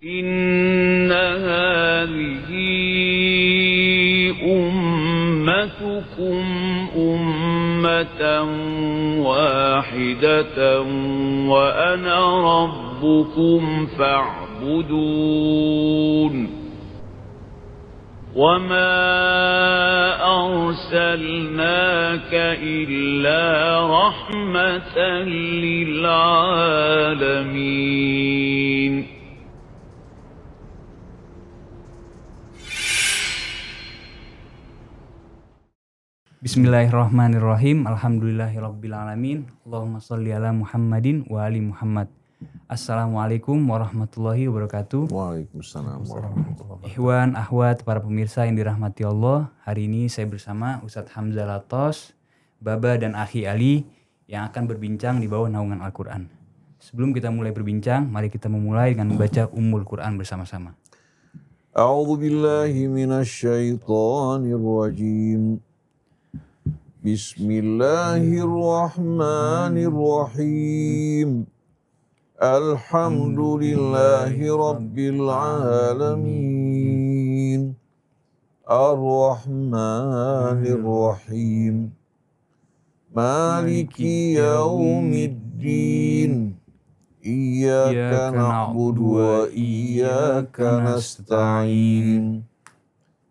إن هذه أمتكم أمة واحدة وأنا ربكم فاعبدون وما أرسلناك إلا رحمة للعالمين. Bismillahirrahmanirrahim. Alhamdulillahirrabbilalamin. Allahumma sholli ala Muhammadin wa ali Muhammad. Assalamualaikum warahmatullahi wabarakatuh. Waalaikumsalam warahmatullahi wabarakatuh. Ikhwan, akhwat, para pemirsa yang dirahmati Allah. Hari ini saya bersama Ustadz Hamzah Latos, Baba dan Akhi Ali yang akan berbincang di bawah naungan Al-Quran. Sebelum kita mulai berbincang, mari kita memulai dengan membaca Ummul Quran bersama-sama. A'udzu billahi minasy syaithanir rajim. Bismillahirrahmanirrahim. Alhamdulillahi rabbil alamin. Ar-Rahmanir Rahim. Maliki yaumiddin. Iyyaka na'budu wa iyyaka nasta'in.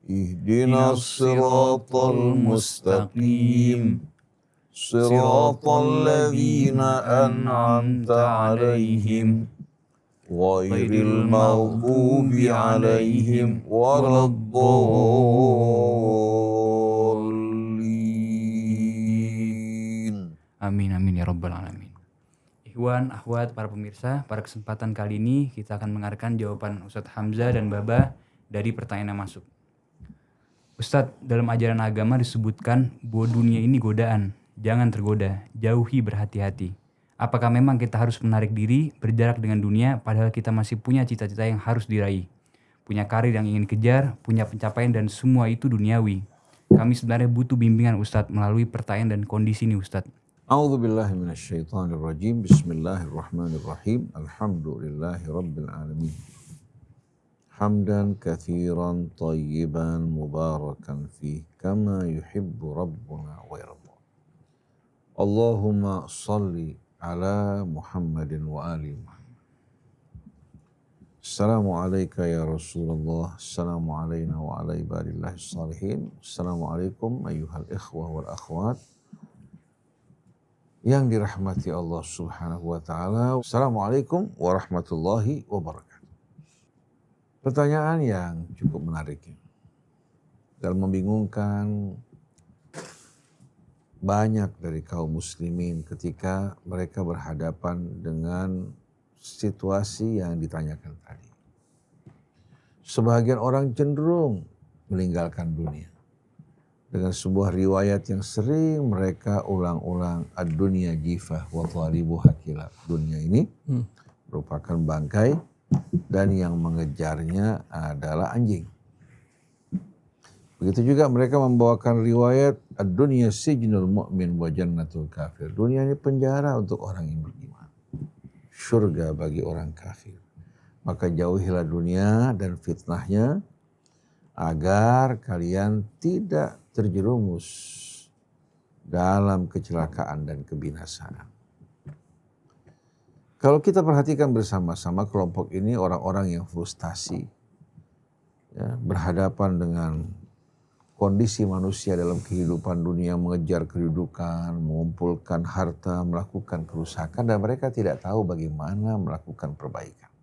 Ihdinas siratal mustaqim. Siratal ladzina an'amta 'alaihim ghairil maghdubi 'alaihim waladdallin. Amin amin ya rabbal alamin. Ikhwan, akhwat, para pemirsa, pada kesempatan kali ini kita akan mendengarkan jawaban Ustadz Hamzah dan Baba dari pertanyaan yang masuk. Ustadz, dalam ajaran agama disebutkan bahwa dunia ini godaan. Jangan tergoda, jauhi berhati-hati. Apakah memang kita harus menarik diri, berjarak dengan dunia, padahal kita masih punya cita-cita yang harus diraih? Punya karir yang ingin kejar, punya pencapaian dan semua itu duniawi. Kami sebenarnya butuh bimbingan Ustadz melalui pertanyaan dan kondisi ini Ustadz. A'udzu billahi minasyaitonir rajim. Bismillahirrahmanirrahim. Alhamdulillahi rabbil alamin. Hamdan katsiran thayyiban mubarakan fih kama yuhibbu rabbuna wa yarda. Allahumma shalli ala Muhammadin wa ali Muhammad. Assalamu alayka ya Rasulullah. Assalamu alayna wa ala ibadillahi shalihin. Assalamualaikum ayyuhal ikhwah wal akhwat yang dirahmati Allah subhanahu wa ta'ala. Assalamualaikum warahmatullahi wabarakatuh. Pertanyaan yang cukup menarik dan membingungkan banyak dari kaum muslimin ketika mereka berhadapan dengan situasi yang ditanyakan tadi. Sebagian orang cenderung meninggalkan dunia dengan sebuah riwayat yang sering mereka ulang-ulang, ad-dunya jifah wa thalibuha kilab. Dunia ini merupakan bangkai dan yang mengejarnya adalah anjing. Begitu juga mereka membawakan riwayat ad-dunya sijnul mu'min wa jannatul kafir. Dunia ini penjara untuk orang yang beriman, surga bagi orang kafir. Maka jauhilah dunia dan fitnahnya agar kalian tidak terjerumus dalam kecelakaan dan kebinasaan. Kalau kita perhatikan bersama-sama, kelompok ini orang-orang yang frustasi, ya, berhadapan dengan kondisi manusia dalam kehidupan dunia, mengejar kedudukan, mengumpulkan harta, melakukan kerusakan, dan mereka tidak tahu bagaimana melakukan perbaikan.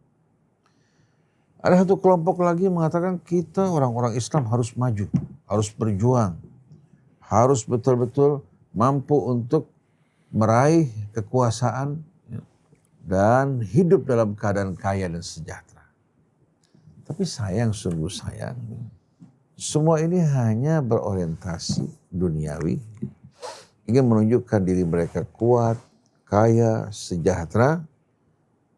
Ada satu kelompok lagi mengatakan kita orang-orang Islam harus maju, harus berjuang, harus betul-betul mampu untuk meraih kekuasaan dan hidup dalam keadaan kaya dan sejahtera. Tapi sayang, sungguh sayang, semua ini hanya berorientasi duniawi, ingin menunjukkan diri mereka kuat, kaya, sejahtera,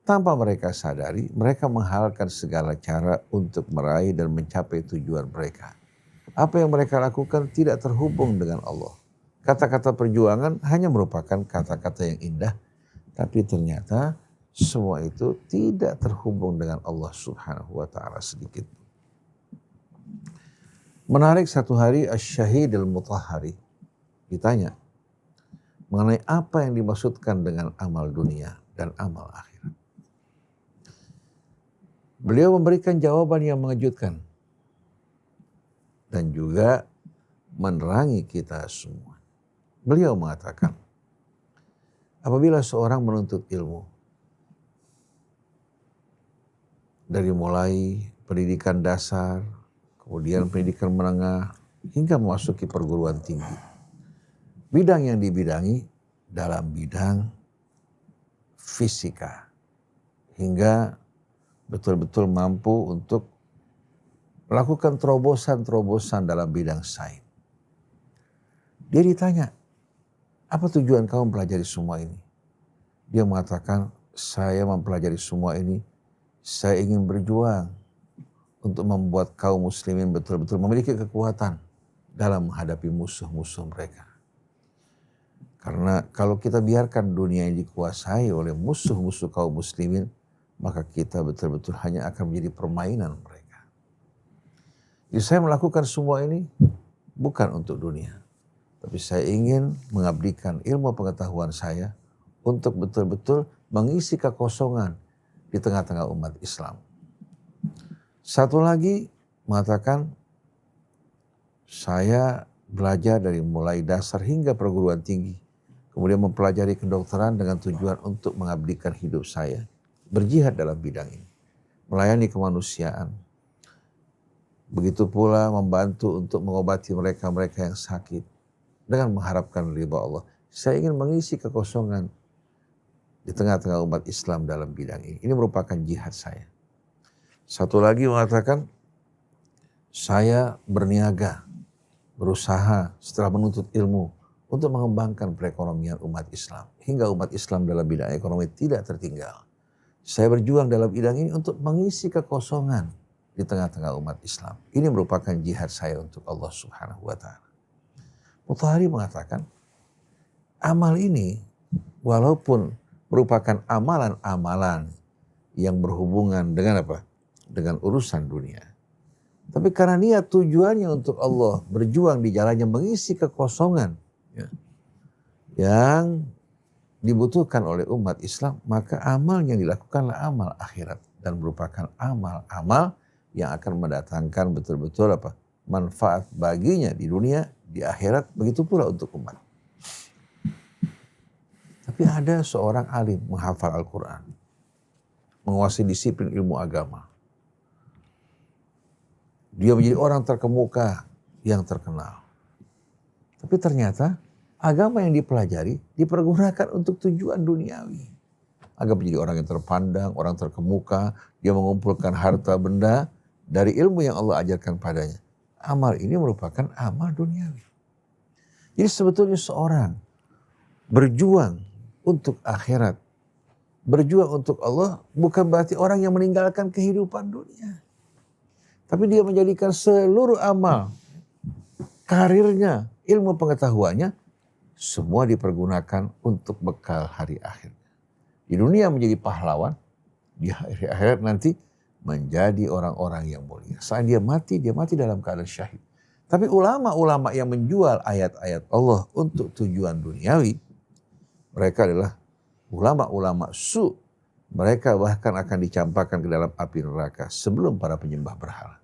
tanpa mereka sadari mereka menghalalkan segala cara untuk meraih dan mencapai tujuan mereka. Apa yang mereka lakukan tidak terhubung dengan Allah. Kata-kata perjuangan hanya merupakan kata-kata yang indah, tapi ternyata semua itu tidak terhubung dengan Allah Subhanahu wa taala sedikit. Menarik, satu hari Asy-Syahid Al-Mutahhari ditanya mengenai apa yang dimaksudkan dengan amal dunia dan amal akhirat. Beliau memberikan jawaban yang mengejutkan dan juga menerangi kita semua. Beliau mengatakan, apabila seorang menuntut ilmu, dari mulai pendidikan dasar, kemudian pendidikan menengah, hingga memasuki perguruan tinggi, bidang yang dibidangi dalam bidang fisika, hingga betul-betul mampu untuk melakukan terobosan-terobosan dalam bidang sains. Dia ditanya, apa tujuan kamu mempelajari semua ini? Dia mengatakan, saya mempelajari semua ini, saya ingin berjuang untuk membuat kaum muslimin betul-betul memiliki kekuatan dalam menghadapi musuh-musuh mereka. Karena kalau kita biarkan dunia ini dikuasai oleh musuh-musuh kaum muslimin, maka kita betul-betul hanya akan menjadi permainan mereka. Jadi saya melakukan semua ini bukan untuk dunia, tapi saya ingin mengabdikan ilmu pengetahuan saya untuk betul-betul mengisi kekosongan di tengah-tengah umat Islam. Satu lagi mengatakan, saya belajar dari mulai dasar hingga perguruan tinggi, kemudian mempelajari kedokteran dengan tujuan untuk mengabdikan hidup saya, berjihad dalam bidang ini, melayani kemanusiaan. Begitu pula membantu untuk mengobati mereka-mereka yang sakit dengan mengharapkan ridha Allah. Saya ingin mengisi kekosongan di tengah-tengah umat Islam dalam bidang ini. Ini merupakan jihad saya. Satu lagi mengatakan, saya berniaga, berusaha setelah menuntut ilmu untuk mengembangkan perekonomian umat Islam, hingga umat Islam dalam bidang ekonomi tidak tertinggal. Saya berjuang dalam bidang ini untuk mengisi kekosongan di tengah-tengah umat Islam. Ini merupakan jihad saya untuk Allah Subhanahu wa taala. Mutahhari mengatakan, amal ini walaupun merupakan amalan-amalan yang berhubungan dengan apa? Dengan urusan dunia. Tapi karena niat tujuannya untuk Allah, berjuang di jalannya, mengisi kekosongan yang dibutuhkan oleh umat Islam, maka amal yang dilakukanlah amal akhirat dan merupakan amal-amal yang akan mendatangkan betul-betul apa? Manfaat baginya di dunia, di akhirat, begitu pula untuk umat. Tapi ada seorang alim menghafal Al-Quran, menguasai disiplin ilmu agama. Dia menjadi orang terkemuka yang terkenal. Tapi ternyata agama yang dipelajari dipergunakan untuk tujuan duniawi. Agar menjadi orang yang terpandang, orang terkemuka, dia mengumpulkan harta benda dari ilmu yang Allah ajarkan padanya. Amal ini merupakan amal duniawi. Jadi sebetulnya seorang berjuang untuk akhirat, berjuang untuk Allah, bukan berarti orang yang meninggalkan kehidupan dunia. Tapi dia menjadikan seluruh amal, karirnya, ilmu pengetahuannya, semua dipergunakan untuk bekal hari akhir. Di dunia menjadi pahlawan, di hari akhirat nanti menjadi orang-orang yang mulia. Saat dia mati dalam keadaan syahid. Tapi ulama-ulama yang menjual ayat-ayat Allah untuk tujuan duniawi, mereka adalah ulama-ulama su. Mereka bahkan akan dicampakkan ke dalam api neraka sebelum para penyembah berhala.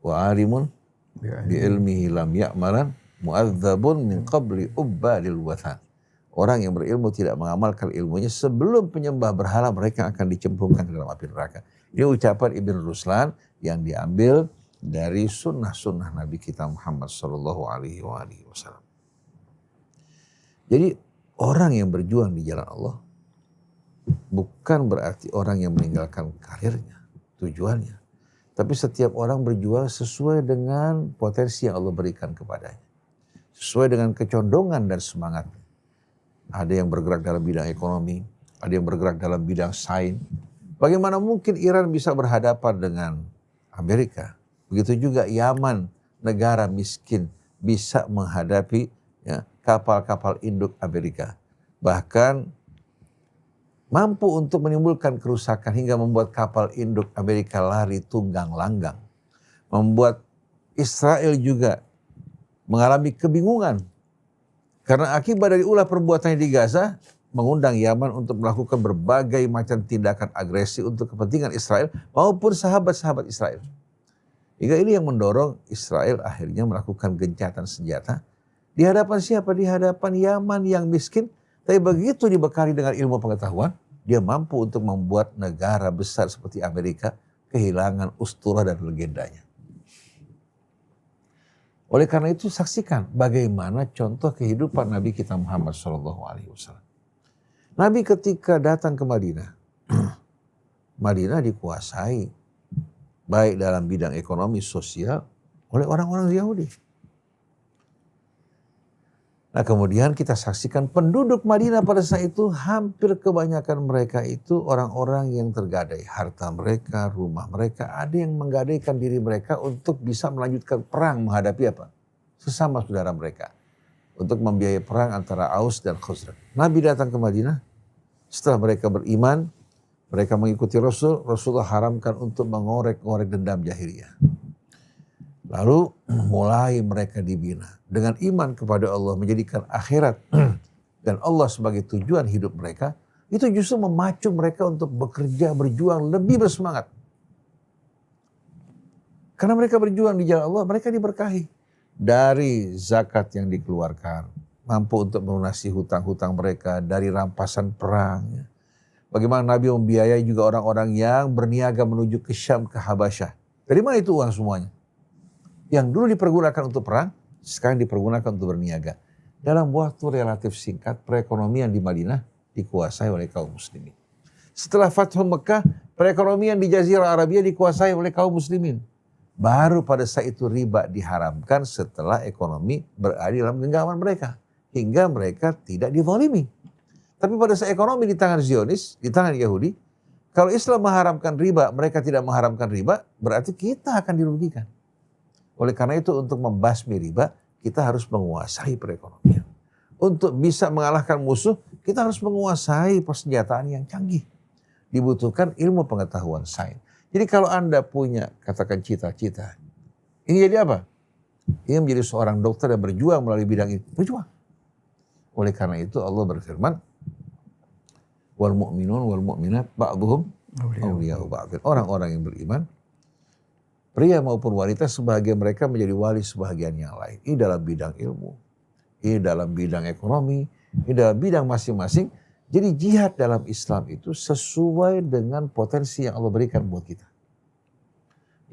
Wa alimun bi ilmihi lam ya'malan mu'adzabun min qabli ubbadil wathan. Orang yang berilmu tidak mengamalkan ilmunya sebelum penyembah berhala, mereka akan dicemplungkan ke dalam api neraka. Ini ucapan Ibn Ruslan yang diambil dari sunnah-sunnah Nabi kita Muhammad sallallahu alaihi wasallam. Jadi orang yang berjuang di jalan Allah bukan berarti orang yang meninggalkan karirnya, tujuannya. Tapi setiap orang berjuang sesuai dengan potensi yang Allah berikan kepadanya. Sesuai dengan kecondongan dan semangatnya. Ada yang bergerak dalam bidang ekonomi, ada yang bergerak dalam bidang sains. Bagaimana mungkin Iran bisa berhadapan dengan Amerika? Begitu juga Yaman, negara miskin, bisa menghadapi kapal-kapal induk Amerika. Bahkan mampu untuk menimbulkan kerusakan hingga membuat kapal induk Amerika lari tunggang langgang. Membuat Israel juga mengalami kebingungan. Karena akibat dari ulah perbuatannya di Gaza, mengundang Yaman untuk melakukan berbagai macam tindakan agresi untuk kepentingan Israel maupun sahabat-sahabat Israel. Hingga ini yang mendorong Israel akhirnya melakukan gencatan senjata. Di hadapan siapa? Di hadapan Yaman yang miskin. Tapi begitu dibekali dengan ilmu pengetahuan, dia mampu untuk membuat negara besar seperti Amerika kehilangan ustura dan legendanya. Oleh karena itu saksikan bagaimana contoh kehidupan Nabi kita Muhammad SAW. Nabi ketika datang ke Madinah, Madinah dikuasai baik dalam bidang ekonomi, sosial oleh orang-orang Yahudi. Nah kemudian kita saksikan penduduk Madinah pada saat itu hampir kebanyakan mereka itu orang-orang yang tergadai. Harta mereka, rumah mereka, ada yang menggadaikan diri mereka untuk bisa melanjutkan perang menghadapi apa? Sesama saudara mereka. Untuk membiayai perang antara Aus dan Khazraj. Nabi datang ke Madinah, setelah mereka beriman, mereka mengikuti Rasul, Rasulullah haramkan untuk mengorek-ngorek dendam jahiliyah. Lalu mulai mereka dibina dengan iman kepada Allah, menjadikan akhirat dan Allah sebagai tujuan hidup mereka. Itu justru memacu mereka untuk bekerja, berjuang, lebih bersemangat. Karena mereka berjuang di jalan Allah, mereka diberkahi. Dari zakat yang dikeluarkan, mampu untuk melunasi hutang-hutang mereka, dari rampasan perang. Bagaimana Nabi membiayai juga orang-orang yang berniaga menuju ke Syam, ke Habasyah. Dari mana itu uang semuanya? Yang dulu dipergunakan untuk perang, sekarang dipergunakan untuk berniaga. Dalam waktu relatif singkat, perekonomian di Madinah dikuasai oleh kaum muslimin. Setelah Fathu Mekah, perekonomian di Jazirah Arabia dikuasai oleh kaum muslimin. Baru pada saat itu riba diharamkan setelah ekonomi berada dalam genggaman mereka. Hingga mereka tidak dizalimi. Tapi pada saat ekonomi di tangan Zionis, di tangan Yahudi, kalau Islam mengharamkan riba, mereka tidak mengharamkan riba, berarti kita akan dirugikan. Oleh karena itu untuk membasmi riba, kita harus menguasai perekonomian. Untuk bisa mengalahkan musuh, kita harus menguasai persenjataan yang canggih. Dibutuhkan ilmu pengetahuan sains. Jadi kalau Anda punya, katakan cita-cita, ini jadi apa? Ini menjadi seorang dokter yang berjuang melalui bidang ini. Berjuang. Oleh karena itu Allah berfirman, wal mu'minun wal mu'minat ba'duhum awliya'u ba'din. Orang-orang yang beriman, pria maupun wanita sebahagian mereka menjadi wali sebahagian yang lain. Ini dalam bidang ilmu, ini dalam bidang ekonomi, ini dalam bidang masing-masing. Jadi jihad dalam Islam itu sesuai dengan potensi yang Allah berikan buat kita.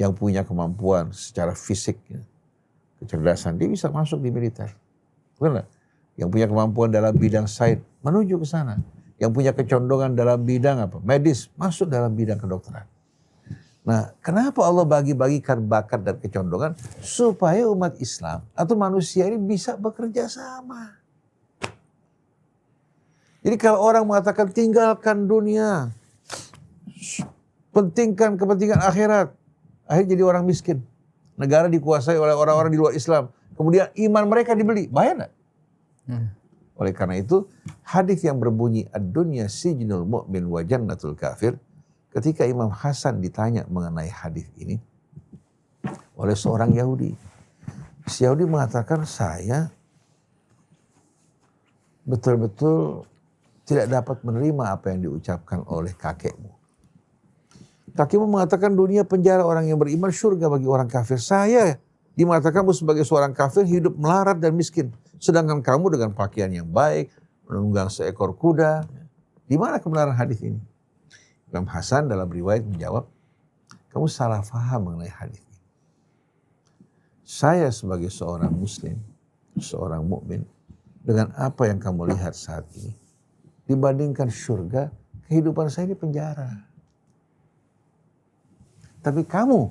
Yang punya kemampuan secara fisik, kecerdasan, dia bisa masuk di militer. Benar? Yang punya kemampuan dalam bidang sains, menuju ke sana. Yang punya kecondongan dalam bidang apa? Medis, masuk dalam bidang kedokteran. Nah, kenapa Allah bagi-bagikan bakat dan kecondongan? Supaya umat Islam atau manusia ini bisa bekerja sama. Jadi kalau orang mengatakan tinggalkan dunia, pentingkan kepentingan akhirat, akhirnya jadi orang miskin. Negara dikuasai oleh orang-orang di luar Islam. Kemudian iman mereka dibeli, bahaya gak? Oleh karena itu, hadis yang berbunyi ad-dunya sijnul mu'min wa jannatul kafir, ketika Imam Hasan ditanya mengenai hadis ini oleh seorang Yahudi. Si Yahudi mengatakan, saya betul-betul tidak dapat menerima apa yang diucapkan oleh kakekmu. Kakekmu mengatakan dunia penjara orang yang beriman, surga bagi orang kafir. Saya di mata kamu sebagai seorang kafir hidup melarat dan miskin. Sedangkan kamu dengan pakaian yang baik, menunggang seekor kuda. Di mana kebenaran hadis ini? Imam Hasan dalam riwayat menjawab, kamu salah faham mengenai hadis ini. Saya sebagai seorang muslim, seorang mukmin, dengan apa yang kamu lihat saat ini, dibandingkan surga, kehidupan saya di penjara. Tapi kamu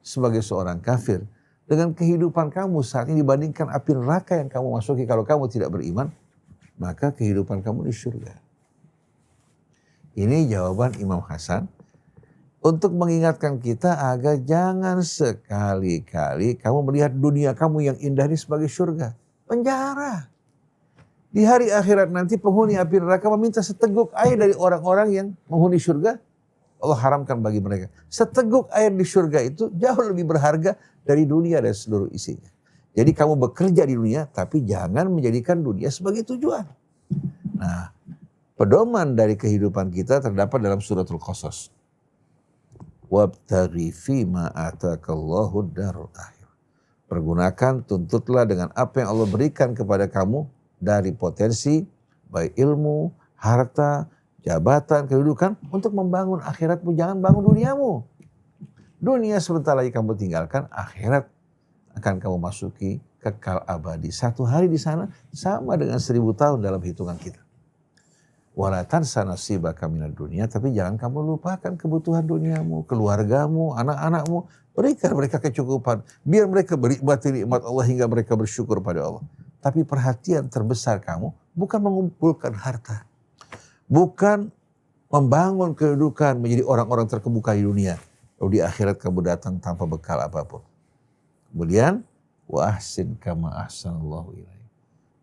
sebagai seorang kafir, dengan kehidupan kamu saat ini dibandingkan api neraka yang kamu masuki kalau kamu tidak beriman, maka kehidupan kamu di surga. Ini jawaban Imam Hasan untuk mengingatkan kita agar jangan sekali-kali kamu melihat dunia kamu yang indah ini sebagai surga. Penjara. Di hari akhirat nanti penghuni api neraka meminta seteguk air dari orang-orang yang menghuni surga. Allah haramkan bagi mereka. Seteguk air di surga itu jauh lebih berharga dari dunia dan seluruh isinya. Jadi kamu bekerja di dunia, tapi jangan menjadikan dunia sebagai tujuan. Nah, pedoman dari kehidupan kita terdapat dalam suratul Qasas. Wabtaghi fima atakallahu darul akhir. Pergunakan, tuntutlah dengan apa yang Allah berikan kepada kamu dari potensi, baik ilmu, harta, jabatan, kedudukan, untuk membangun akhiratmu, jangan bangun duniamu. Dunia sebentar lagi kamu tinggalkan, akhirat akan kamu masuki kekal abadi. Satu hari di sana sama dengan 1000 tahun dalam hitungan kita. Wala tansa nasibaka minad dunia, tapi jangan kamu lupakan kebutuhan duniamu, keluargamu, anak-anakmu. Berikan mereka kecukupan, biar mereka berikmati nikmat Allah hingga mereka bersyukur pada Allah. Tapi perhatian terbesar kamu bukan mengumpulkan harta. Bukan membangun kedudukan menjadi orang-orang terkemuka di dunia. Lalu di akhirat kamu datang tanpa bekal apapun. Kemudian, wa ahsin kama ahsanallahu ilaik.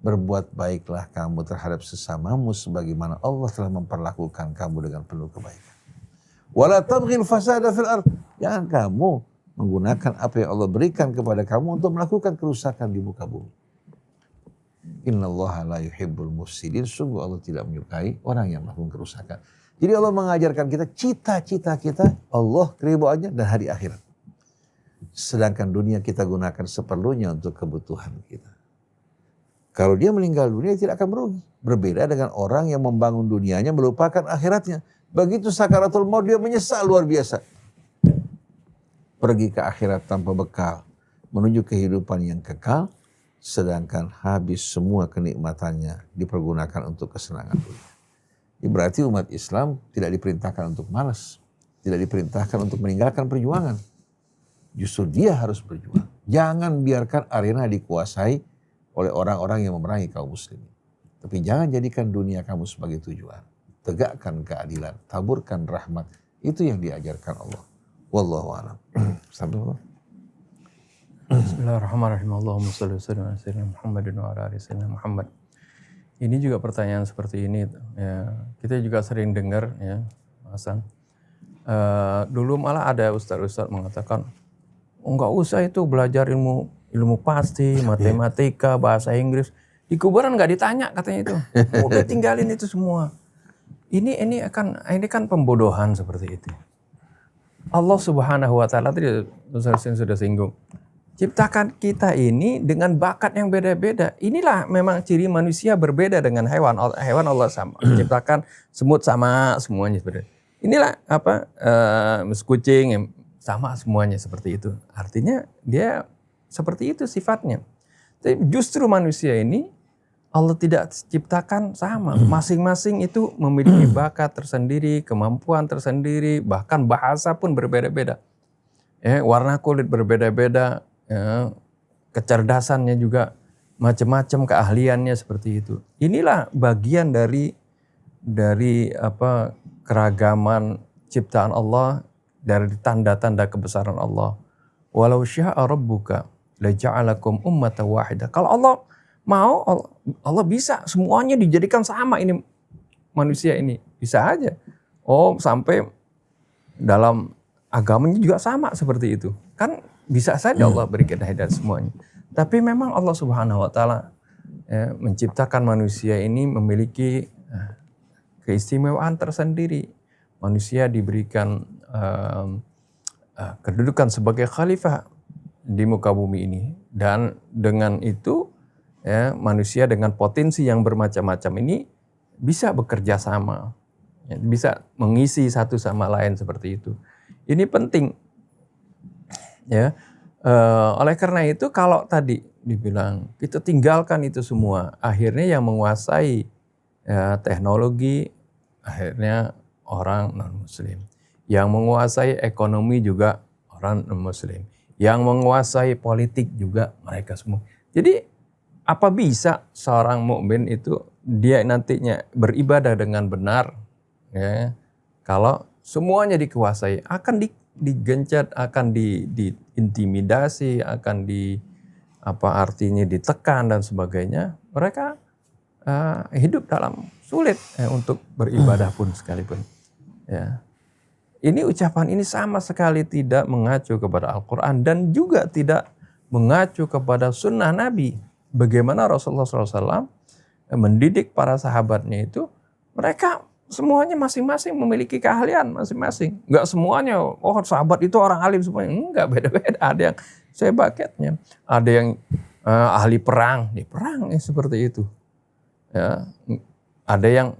Berbuat baiklah kamu terhadap sesamamu sebagaimana Allah telah memperlakukan kamu dengan penuh kebaikan. Wala tabghil fasada fil ardh. Jangan kamu menggunakan apa yang Allah berikan kepada kamu untuk melakukan kerusakan di muka bumi. Innallaha la yuhibbul mufsidin. Sungguh Allah tidak menyukai orang yang melakukan kerusakan. Jadi Allah mengajarkan kita cita-cita kita Allah, keridhaannya dan hari akhirat. Sedangkan dunia kita gunakan seperlunya untuk kebutuhan kita. Kalau dia meninggal dunia tidak akan merugi. Berbeda dengan orang yang membangun dunianya melupakan akhiratnya. Begitu sakaratul maut dia menyesal luar biasa. Pergi ke akhirat tanpa bekal. Menuju kehidupan yang kekal. Sedangkan habis semua kenikmatannya dipergunakan untuk kesenangan dunia. Ini berarti umat Islam tidak diperintahkan untuk malas. Tidak diperintahkan untuk meninggalkan perjuangan. Justru dia harus berjuang. Jangan biarkan arena dikuasai oleh orang-orang yang memerangi kaum muslimin. Tapi jangan jadikan dunia kamu sebagai tujuan. Tegakkan keadilan, taburkan rahmat. Itu yang diajarkan Allah. Wallahu a'lam. Sampai Allah. Bismillahirrahmanirrahim. Allahumma shalli wa sallim ala sayyidina Muhammadin wa ala ali sayyidina Muhammad. Ini juga pertanyaan seperti ini ya. Kita juga sering dengar ya, Mas Hasan. Dulu malah ada ustaz-ustaz mengatakan, enggak usah itu belajar ilmu pasti, matematika, bahasa Inggris. Di kuburan enggak ditanya katanya itu. Udah tinggalin itu semua. Ini kan pembodohan seperti itu. Allah Subhanahu wa taala tadi Ustaz sudah singgung. Ciptakan kita ini dengan bakat yang beda-beda. Inilah memang ciri manusia berbeda dengan hewan. Hewan Allah sama. Ciptakan semut sama semuanya sebenarnya. Inilah kucing sama semuanya seperti itu. Artinya dia seperti itu sifatnya. Tapi justru manusia ini Allah tidak ciptakan sama. Masing-masing itu memiliki bakat tersendiri, kemampuan tersendiri, bahkan bahasa pun berbeda-beda. Warna kulit berbeda-beda. Ya, kecerdasannya juga macam-macam, keahliannya seperti itu. Inilah bagian dari keragaman ciptaan Allah, dari tanda-tanda kebesaran Allah. Walau syaa rabbuka la ja'alakum ummatan wahidah. Kalau Allah mau, Allah bisa semuanya dijadikan sama ini manusia ini. Bisa aja. Sampai dalam agamanya juga sama seperti itu. Kan bisa saja Allah berikan hidayah semuanya. Tapi memang Allah Subhanahu wa taala menciptakan manusia ini memiliki keistimewaan tersendiri. Manusia diberikan kedudukan sebagai khalifah di muka bumi ini, dan dengan itu manusia dengan potensi yang bermacam-macam ini bisa bekerja sama, bisa mengisi satu sama lain seperti itu. Ini penting. Ya, oleh karena itu kalau tadi dibilang kita tinggalkan itu semua, akhirnya yang menguasai teknologi akhirnya orang non muslim, yang menguasai ekonomi juga orang non muslim, yang menguasai politik juga mereka semua. Jadi apa bisa seorang mukmin itu dia nantinya beribadah dengan benar ya, kalau semuanya dikuasai, akan digencet, akan diintimidasi, akan artinya ditekan dan sebagainya. Mereka hidup dalam sulit untuk beribadah pun sekalipun. Ya. Ini ucapan ini sama sekali tidak mengacu kepada Al-Quran dan juga tidak mengacu kepada sunnah Nabi. Bagaimana Rasulullah SAW mendidik para sahabatnya itu, mereka semuanya masing-masing memiliki keahlian masing-masing. Enggak semuanya, sahabat itu orang alim semuanya. Enggak, beda-beda. Ada yang sebaketnya, ada yang ahli perang, di perang seperti itu. Ya, ada yang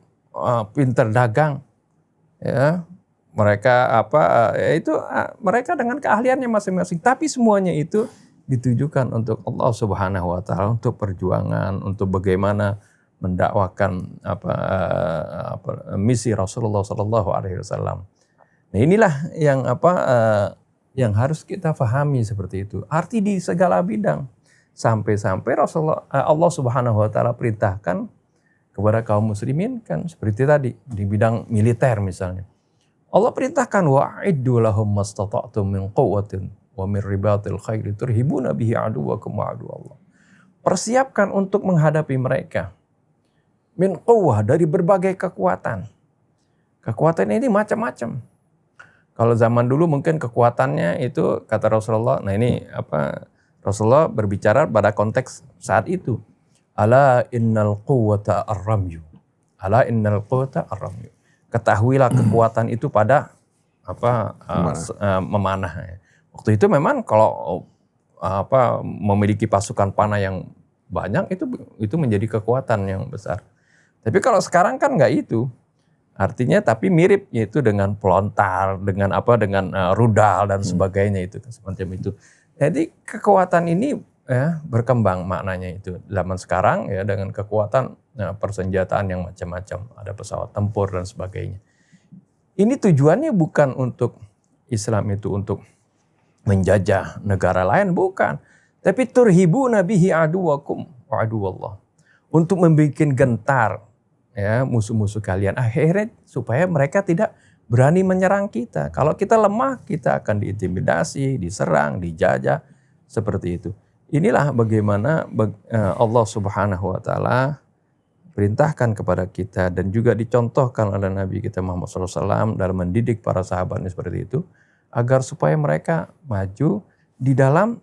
pintar dagang, ya. Mereka mereka dengan keahliannya masing-masing, tapi semuanya itu ditujukan untuk Allah Subhanahu wa taala, untuk perjuangan, untuk bagaimana mendakwakan misi Rasulullah sallallahu alaihi wasallam. Nah, inilah yang harus kita pahami seperti itu. Arti di segala bidang. Sampai-sampai Allah Subhanahu wa taala perintahkan kepada kaum muslimin kan seperti tadi di bidang militer misalnya. Allah perintahkan wa'iddu lahum mastata'tum min quwwatin wa min ribatil khairi turhibuna bihi aduwakum wa aduwallah. Persiapkan untuk menghadapi mereka. Min quwwah, dari berbagai kekuatan. Kekuatan ini macam-macam. Kalau zaman dulu mungkin kekuatannya itu kata Rasulullah, nah ini Rasulullah berbicara pada konteks saat itu. Ala innal quwwata ar-ramyu. Ala innal quwwata ar-ramyu. Ketahuilah kekuatan itu pada memanah. Waktu itu memang kalau memiliki pasukan panah yang banyak itu menjadi kekuatan yang besar. Tapi kalau sekarang kan nggak itu. Artinya tapi mirip yaitu dengan pelontar, dengan rudal dan sebagainya itu semacam itu. Jadi kekuatan ini berkembang maknanya itu zaman sekarang ya dengan kekuatan persenjataan yang macam-macam, ada pesawat tempur dan sebagainya. Ini tujuannya bukan untuk Islam itu untuk menjajah negara lain, bukan. Tapi turhibuna bihi aduwakum wa aduwallah. Untuk membuat gentar ya musuh-musuh kalian akhirnya supaya mereka tidak berani menyerang kita. Kalau kita lemah, kita akan diintimidasi, diserang, dijajah seperti itu. Inilah bagaimana Allah Subhanahu wa taala perintahkan kepada kita dan juga dicontohkan oleh Nabi kita Muhammad SAW dalam mendidik para sahabatnya seperti itu agar supaya mereka maju di dalam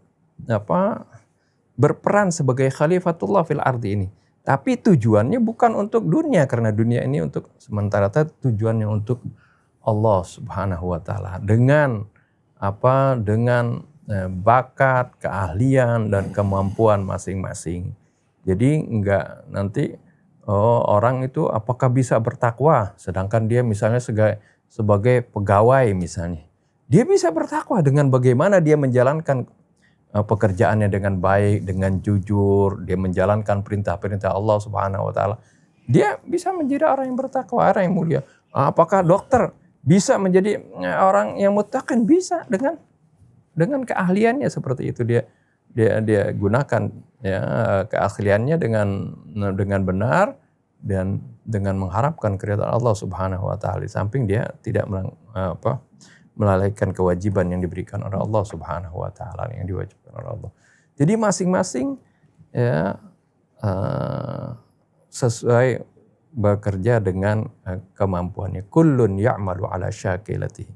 berperan sebagai khalifatullah fil ardi ini. Tapi tujuannya bukan untuk dunia, karena dunia ini untuk sementara, tujuannya untuk Allah Subhanahu wa taala dengan bakat, keahlian dan kemampuan masing-masing. Jadi enggak nanti orang itu apakah bisa bertakwa sedangkan dia misalnya sebagai pegawai misalnya. Dia bisa bertakwa dengan bagaimana dia menjalankan pekerjaannya dengan baik, dengan jujur, dia menjalankan perintah-perintah Allah Subhanahu wa taala. Dia bisa menjadi orang yang bertakwa, orang yang mulia. Apakah dokter bisa menjadi orang yang muttaqin? Bisa dengan keahliannya seperti itu dia gunakan ya keahliannya dengan benar dan dengan mengharapkan keridhaan Allah Subhanahu wa taala. Di samping dia tidak melalaikan kewajiban yang diberikan oleh Allah Subhanahu wa taala, yang diwajibkan oleh Allah. Jadi masing-masing ya sesuai bekerja dengan kemampuannya. Kullun ya'malu ala syakilatihi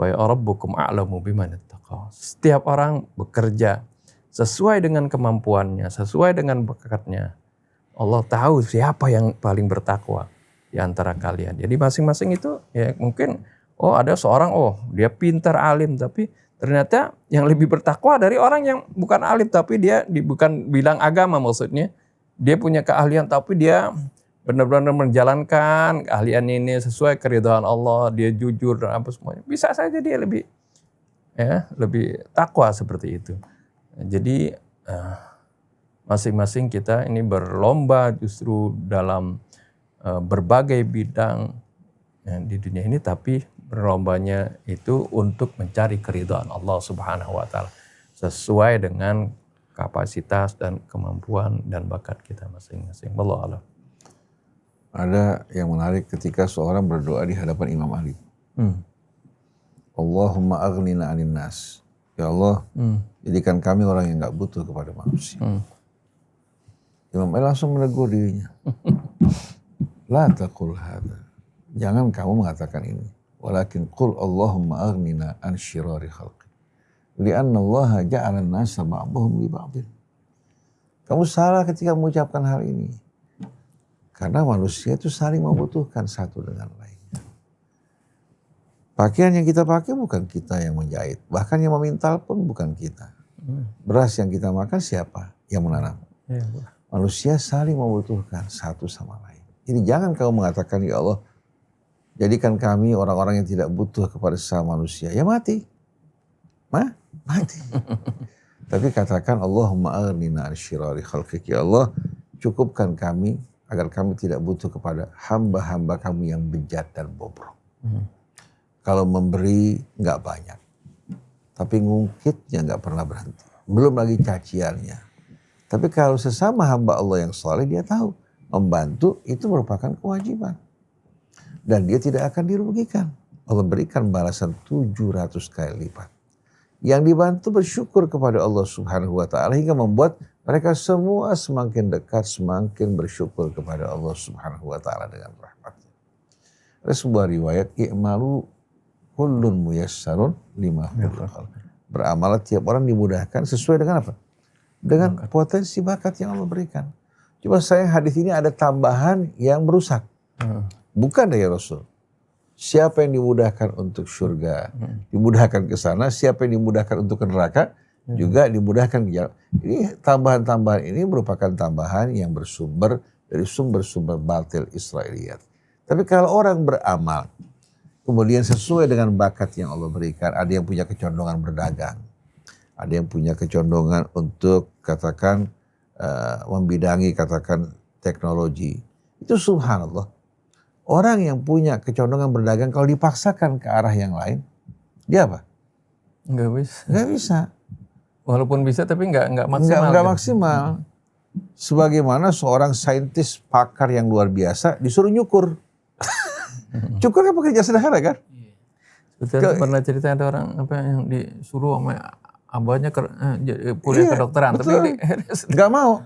wa rabbukum a'lamu biman ittaqa. Setiap orang bekerja sesuai dengan kemampuannya, sesuai dengan bakatnya. Allah tahu siapa yang paling bertakwa di antara kalian. Jadi masing-masing itu ya mungkin ada seorang dia pintar alim tapi ternyata yang lebih bertakwa dari orang yang bukan alim tapi dia bukan bilang agama maksudnya. Dia punya keahlian tapi dia benar-benar menjalankan keahlian ini sesuai keridhaan Allah, dia jujur dan apa semuanya. Bisa saja dia lebih takwa seperti itu. Jadi masing-masing kita ini berlomba justru dalam berbagai bidang di dunia ini, tapi berlombanya itu untuk mencari keridhaan Allah Subhanahu wa taala sesuai dengan kapasitas dan kemampuan dan bakat kita masing-masing. Wallahu a'lam. Ada yang menarik ketika seorang berdoa di hadapan Imam Ali. Allahumma aghnina 'anin nas. Ya Allah, jadikan kami orang yang enggak butuh kepada manusia. Imam Ali langsung menegur dirinya. La taqul hadza. Jangan kamu mengatakan ini. Walakin qul Allahumma aghnina an syirari khalqi. Lianna Allah ja'ala an-nasa ba'dhum li ba'dhin. Kamu salah ketika mengucapkan hal ini. Karena manusia itu saling membutuhkan satu dengan lainnya. Pakaian yang kita pakai bukan kita yang menjahit. Bahkan yang memintal pun bukan kita. Beras yang kita makan siapa yang menanam? Manusia saling membutuhkan satu sama lain. Jadi jangan kamu mengatakan, ya Allah, jadikan kami orang-orang yang tidak butuh kepada sesama manusia. Ya mati. Mati. Tapi katakan, Allahumma aghnina an syirari khalqik. Ya Allah, cukupkan kami agar kami tidak butuh kepada hamba-hamba kami yang bejat dan bobrok. Kalau memberi nggak banyak, tapi ngungkitnya nggak pernah berhenti. Belum lagi caciannya. Tapi kalau sesama hamba Allah yang soleh, dia tahu membantu itu merupakan kewajiban. Dan dia tidak akan dirugikan. Allah berikan balasan 700 kali lipat. Yang dibantu bersyukur kepada Allah Subhanahu wa ta'ala hingga membuat mereka semua semakin dekat, semakin bersyukur kepada Allah Subhanahu wa ta'ala dengan rahmatnya. Ada sebuah riwayat, i'malu kullun muyassarun lima khuliqa. Beramal tiap orang dimudahkan sesuai dengan apa? Dengan potensi bakat yang Allah berikan. Cuma sayang hadis ini ada tambahan yang merusak. Bukan dari Rasul. Siapa yang dimudahkan untuk surga, dimudahkan ke sana. Siapa yang dimudahkan untuk ke neraka, juga dimudahkan ke jalan. Ini tambahan-tambahan ini merupakan tambahan yang bersumber dari sumber-sumber batil Israiliyat. Tapi kalau orang beramal, kemudian sesuai dengan bakat yang Allah berikan, ada yang punya kecondongan berdagang, ada yang punya kecondongan untuk katakan membidangi katakan teknologi. Itu subhanallah. Orang yang punya kecondongan berdagang kalau dipaksakan ke arah yang lain, dia apa? Nggak bisa. Nggak bisa. Walaupun bisa tapi nggak maksimal. Nggak maksimal. Sebagaimana seorang saintis pakar yang luar biasa disuruh nyukur. Cukur kan pekerjaan sederhana kan? Betul, pernah cerita ada orang apa yang disuruh sama abahnya kuliah kedokteran, betul. tapi nggak mau.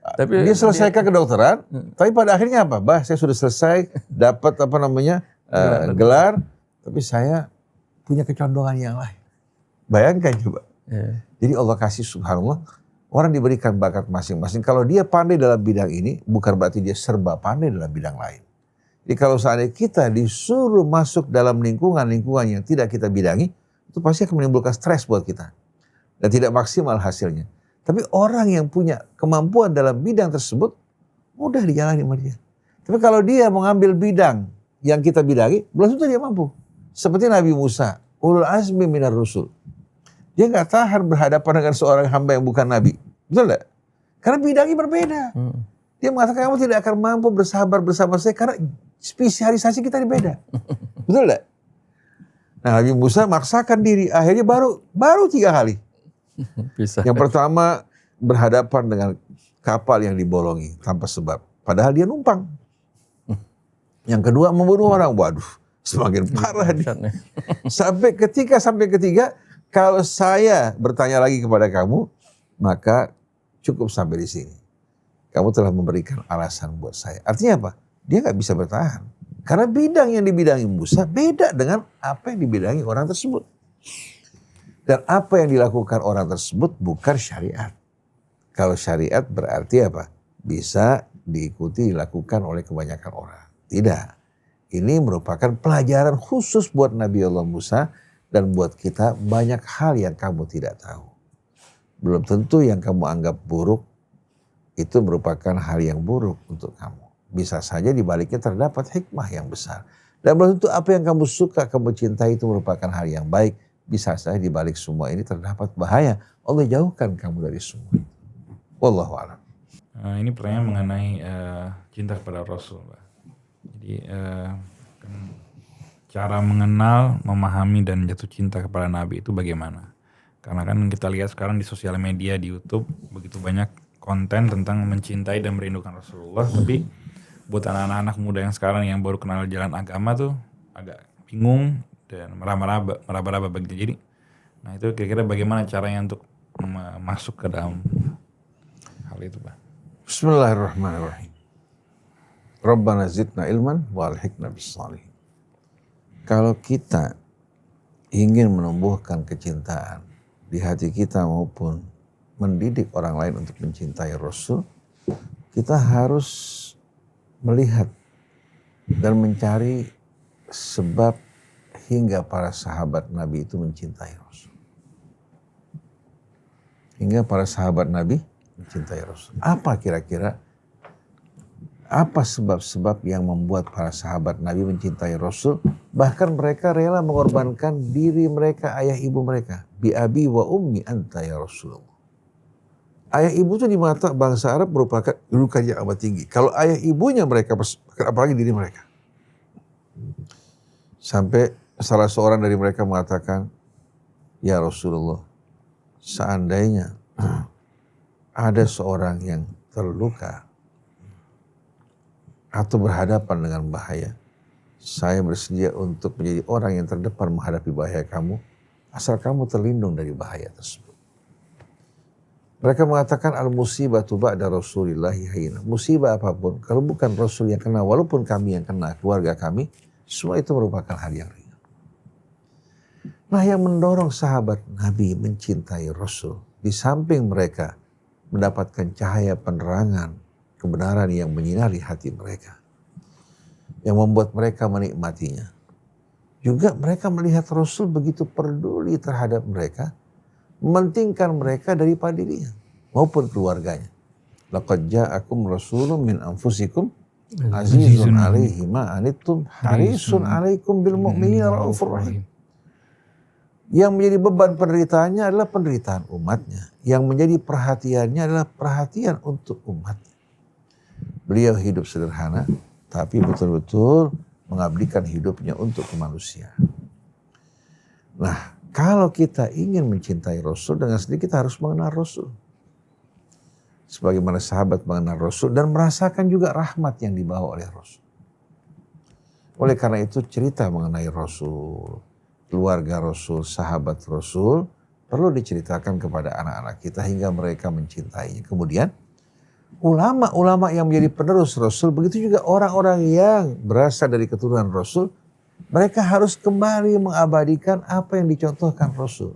Tapi dia selesaikan kedokteran, tapi pada akhirnya apa? Bah, saya sudah selesai, dapat gelar, tapi saya punya kecondongan yang lain. Bayangkan coba. Jadi Allah kasih subhanallah, orang diberikan bakat masing-masing. Kalau dia pandai dalam bidang ini, bukan berarti dia serba pandai dalam bidang lain. Jadi kalau seandainya kita disuruh masuk dalam lingkungan yang tidak kita bidangi, itu pasti akan menimbulkan stres buat kita. Dan tidak maksimal hasilnya. Tapi orang yang punya kemampuan dalam bidang tersebut, mudah dijalani sama dia. Tapi kalau dia mengambil bidang yang kita bidangi, belum tentu dia mampu. Seperti Nabi Musa, ulul azmi minar rusul. Dia gak tahan berhadapan dengan seorang hamba yang bukan Nabi. Betul gak? Karena bidangnya berbeda. Dia mengatakan kamu tidak akan mampu bersabar bersama saya karena spesialisasi kita beda. Betul gak? Nah Nabi Musa maksakan diri, akhirnya baru 3 kali. Bisa. Yang pertama berhadapan dengan kapal yang dibolongi tanpa sebab. Padahal dia numpang. Yang kedua membunuh orang. Waduh, semakin parah dia. Sampai ketiga, kalau saya bertanya lagi kepada kamu, maka cukup sampai di sini. Kamu telah memberikan alasan buat saya. Artinya apa? Dia gak bisa bertahan. Karena bidang yang dibidangi Musa beda dengan apa yang dibidangi orang tersebut. Dan apa yang dilakukan orang tersebut bukan syariat. Kalau syariat berarti apa? Bisa diikuti, dilakukan oleh kebanyakan orang. Tidak. Ini merupakan pelajaran khusus buat Nabi Allah Musa dan buat kita banyak hal yang kamu tidak tahu. Belum tentu yang kamu anggap buruk itu merupakan hal yang buruk untuk kamu. Bisa saja di baliknya terdapat hikmah yang besar. Dan belum tentu apa yang kamu suka, kamu cintai itu merupakan hal yang baik. Bisa saja di balik semua ini terdapat bahaya. Allah jauhkan kamu dari semua itu. Wallahu a'lam. Ini pertanyaan mengenai cinta kepada Rasul, Pak. Jadi cara mengenal, memahami dan jatuh cinta kepada Nabi itu bagaimana? Karena kan kita lihat sekarang di sosial media, di YouTube begitu banyak konten tentang mencintai dan merindukan Rasulullah. Tapi buat anak-anak muda yang sekarang yang baru kenal jalan agama tuh agak bingung dan meraba-raba begitu. Jadi, nah itu kira-kira bagaimana caranya untuk masuk ke dalam hal itu, Pak? Bismillahirrahmanirrahim. Rabbana zidna ilman wa alhiqna bis-shalihin. Kalau kita ingin menumbuhkan kecintaan di hati kita maupun mendidik orang lain untuk mencintai Rasul, kita harus melihat dan mencari sebab hingga para sahabat Nabi itu mencintai Rasul. Hingga para sahabat Nabi mencintai Rasul. Apa kira-kira? Apa sebab-sebab yang membuat para sahabat Nabi mencintai Rasul? Bahkan mereka rela mengorbankan diri mereka, ayah ibu mereka. Bi abi wa ummi anta ya Rasulullah. Ayah ibu itu di mata bangsa Arab merupakan kedudukan yang amat tinggi. Kalau ayah ibunya mereka, apalagi diri mereka. Sampai salah seorang dari mereka mengatakan, ya Rasulullah, seandainya ada seorang yang terluka atau berhadapan dengan bahaya, saya bersedia untuk menjadi orang yang terdepan menghadapi bahaya kamu, asal kamu terlindung dari bahaya tersebut. Mereka mengatakan al-musibatu ba'da Rasulillahi hayyin. Musibah apapun, kalau bukan Rasul yang kena, walaupun kami yang kena, keluarga kami, semua itu merupakan hal yang ringan. Nah, yang mendorong sahabat Nabi mencintai Rasul, di samping mereka mendapatkan cahaya penerangan kebenaran yang menyinari hati mereka, yang membuat mereka menikmatinya. Juga mereka melihat Rasul begitu peduli terhadap mereka, mementingkan mereka daripada dirinya maupun keluarganya. Laqad ja'akum rasulun min anfusikum azizun alaihi ma anittum harisun alaikum bil mu'minina raufur rahim. Yang menjadi beban penderitaannya adalah penderitaan umatnya. Yang menjadi perhatiannya adalah perhatian untuk umatnya. Beliau hidup sederhana, tapi betul-betul mengabdikan hidupnya untuk kemanusiaan. Nah, kalau kita ingin mencintai Rasul, dengan sendiri kita harus mengenal Rasul. Sebagaimana sahabat mengenal Rasul dan merasakan juga rahmat yang dibawa oleh Rasul. Oleh karena itu cerita mengenai Rasul, keluarga Rasul, sahabat Rasul perlu diceritakan kepada anak-anak kita hingga mereka mencintainya. Kemudian ulama-ulama yang menjadi penerus Rasul, begitu juga orang-orang yang berasal dari keturunan Rasul, mereka harus kembali mengabadikan apa yang dicontohkan Rasul.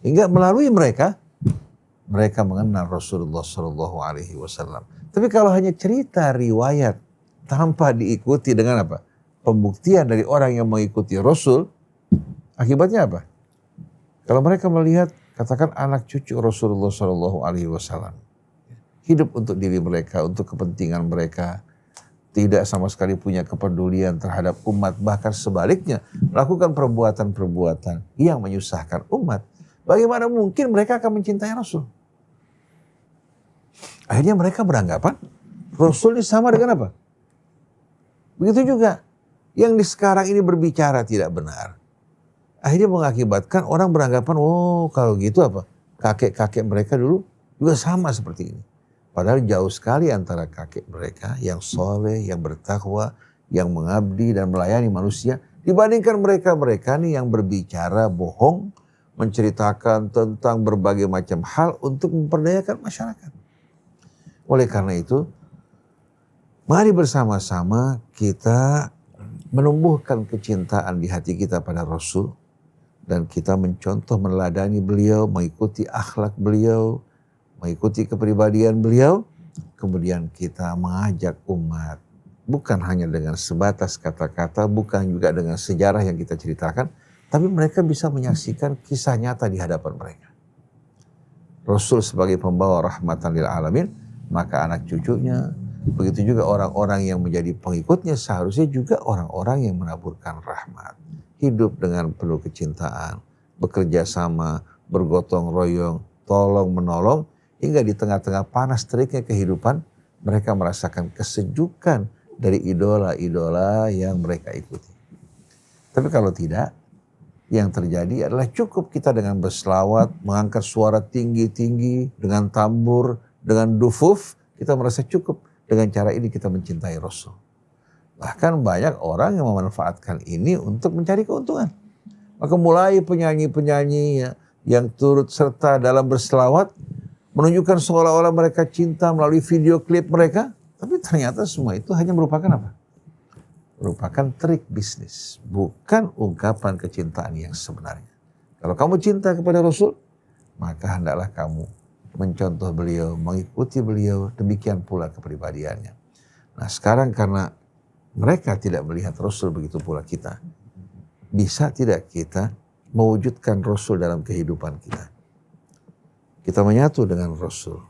Hingga melalui mereka mengenal Rasulullah SAW. Tapi kalau hanya cerita riwayat tanpa diikuti dengan apa? Pembuktian dari orang yang mengikuti Rasul, akibatnya apa? Kalau mereka melihat, katakan anak cucu Rasulullah SAW, hidup untuk diri mereka, untuk kepentingan mereka, tidak sama sekali punya kepedulian terhadap umat, bahkan sebaliknya melakukan perbuatan-perbuatan yang menyusahkan umat. Bagaimana mungkin mereka akan mencintai Rasul? Akhirnya mereka beranggapan Rasul ini sama dengan apa? Begitu juga yang di sekarang ini berbicara tidak benar. Akhirnya mengakibatkan orang beranggapan, oh kalau gitu apa? Kakek-kakek mereka dulu juga sama seperti ini. Padahal jauh sekali antara kakek mereka yang soleh, yang bertakwa, yang mengabdi dan melayani manusia. Dibandingkan mereka-mereka nih yang berbicara bohong, menceritakan tentang berbagai macam hal untuk memperdayakan masyarakat. Oleh karena itu, mari bersama-sama kita menumbuhkan kecintaan di hati kita pada Rasul. Dan kita mencontoh, meneladani beliau, mengikuti akhlak beliau, mengikuti kepribadian beliau, kemudian kita mengajak umat, bukan hanya dengan sebatas kata-kata, bukan juga dengan sejarah yang kita ceritakan, tapi mereka bisa menyaksikan kisah nyata di hadapan mereka. Rasul sebagai pembawa rahmatan lil alamin, maka anak cucunya, begitu juga orang-orang yang menjadi pengikutnya seharusnya juga orang-orang yang menaburkan rahmat. Hidup dengan penuh kecintaan, bekerja sama, bergotong royong, tolong menolong, hingga di tengah-tengah panas teriknya kehidupan, mereka merasakan kesejukan dari idola-idola yang mereka ikuti. Tapi kalau tidak, yang terjadi adalah cukup kita dengan berselawat, mengangkat suara tinggi-tinggi, dengan tambur, dengan dufuf, kita merasa cukup. Dengan cara ini kita mencintai Rasul. Bahkan banyak orang yang memanfaatkan ini untuk mencari keuntungan. Maka mulai penyanyi-penyanyi yang turut serta dalam berselawat, menunjukkan seolah-olah mereka cinta melalui video klip mereka, tapi ternyata semua itu hanya merupakan apa? Merupakan trik bisnis, bukan ungkapan kecintaan yang sebenarnya. Kalau kamu cinta kepada Rasul, maka hendaklah kamu mencontoh beliau, mengikuti beliau, demikian pula kepribadiannya. Nah sekarang karena mereka tidak melihat Rasul, begitu pula kita. Bisa tidak kita mewujudkan Rasul dalam kehidupan kita? Kita menyatu dengan Rasul.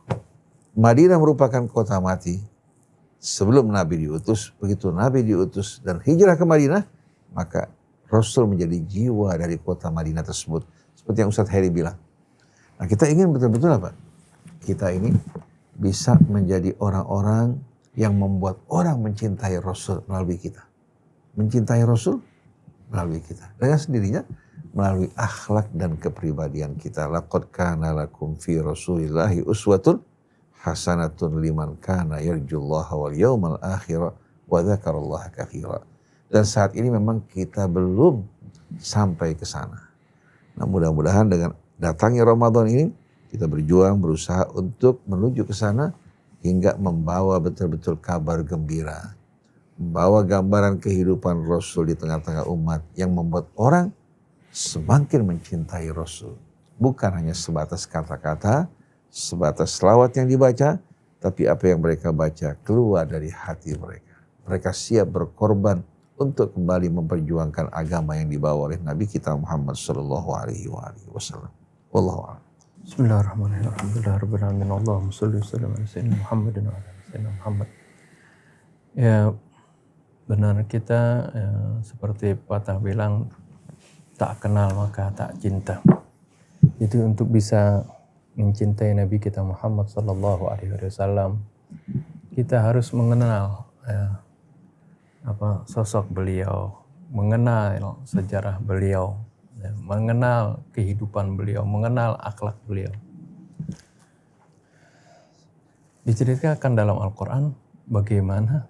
Madinah merupakan kota mati sebelum Nabi diutus. Begitu Nabi diutus dan hijrah ke Madinah, maka Rasul menjadi jiwa dari kota Madinah tersebut. Seperti yang Ustadz Heri bilang. Nah kita ingin betul-betul apa? Kita ini bisa menjadi orang-orang yang membuat orang mencintai Rasul melalui kita. Mencintai Rasul melalui kita. Dengan sendirinya melalui akhlak dan kepribadian kita. Laqad kana lakum fi Rasulillahi uswatun hasanatun liman kana yarjullaha wal yawmal akhir wa dzakarallaha katsira. Dan saat ini memang kita belum sampai ke sana. Nah mudah-mudahan dengan datangnya Ramadan ini kita berjuang, berusaha untuk menuju ke sana hingga membawa betul-betul kabar gembira. Membawa gambaran kehidupan Rasul di tengah-tengah umat yang membuat orang semakin mencintai Rasul. Bukan hanya sebatas kata-kata, sebatas selawat yang dibaca, tapi apa yang mereka baca keluar dari hati mereka. Mereka siap berkorban untuk kembali memperjuangkan agama yang dibawa oleh Nabi kita Muhammad sallallahu alaihi wasallam. Wallahu a'lam. Bismillahirrahmanirrahim. Alhamdulillahirrahmanirrahim. Allahumma sholli wa sallim ala sayyidina Muhammadin wa ala sayyidina Muhammad. Ya, benar kita seperti patah bilang, tak kenal maka tak cinta. Jadi untuk bisa mencintai Nabi kita Muhammad sallallahu alaihi wasallam, kita harus mengenal sosok beliau, mengenal sejarah beliau, mengenal kehidupan beliau, mengenal akhlak beliau. Diceritakan dalam Al-Quran bagaimana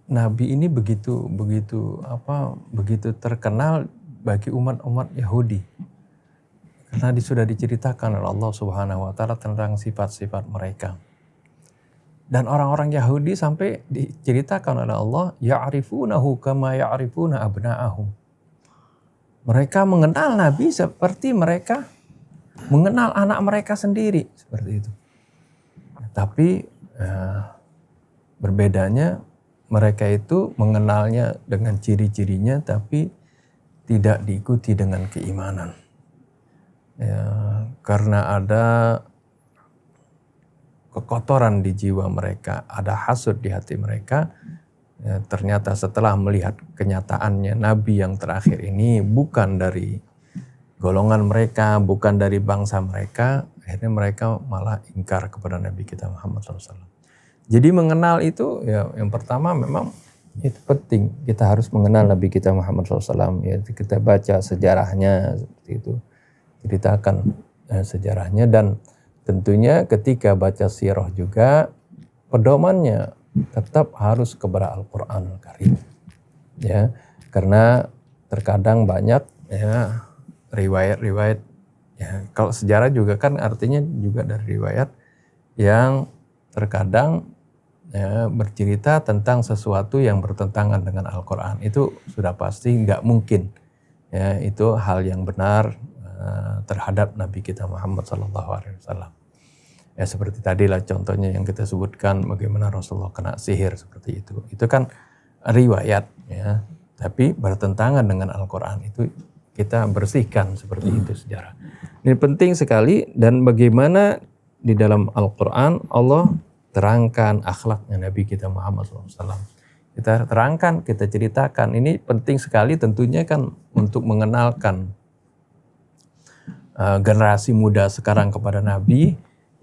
Nabi ini begitu terkenal bagi umat-umat Yahudi. Karena sudah diceritakan oleh Allah Subhanahu wa taala tentang sifat-sifat mereka. Dan orang-orang Yahudi sampai diceritakan oleh Allah, ya'rifunahu kama ya'rifuna abna'ahum. Mereka mengenal Nabi seperti mereka mengenal anak mereka sendiri, seperti itu. Tapi berbedanya mereka itu mengenalnya dengan ciri-cirinya, tapi tidak diikuti dengan keimanan. Karena ada kekotoran di jiwa mereka, ada hasud di hati mereka. Ternyata setelah melihat kenyataannya Nabi yang terakhir ini bukan dari golongan mereka, bukan dari bangsa mereka, akhirnya mereka malah ingkar kepada Nabi kita Muhammad SAW. Jadi mengenal itu yang pertama memang itu penting. Kita harus mengenal Nabi kita Muhammad SAW. Kita baca sejarahnya seperti itu, ceritakan sejarahnya, dan tentunya ketika baca sirah juga pedomannya tetap harus kepada Al-Quran Al-Karim. Karena terkadang banyak riwayat-riwayat. Kalau sejarah juga kan artinya juga dari riwayat yang terkadang bercerita tentang sesuatu yang bertentangan dengan Al-Quran. Itu sudah pasti nggak mungkin. Itu hal yang benar terhadap Nabi kita Muhammad SAW. Seperti tadilah contohnya yang kita sebutkan bagaimana Rasulullah kena sihir seperti itu. Itu kan riwayat, tapi bertentangan dengan Al-Quran. Itu kita bersihkan seperti itu sejarah. Ini penting sekali, dan bagaimana di dalam Al-Quran Allah terangkan akhlaknya Nabi kita Muhammad SAW. Kita terangkan, kita ceritakan. Ini penting sekali tentunya kan untuk mengenalkan generasi muda sekarang kepada Nabi.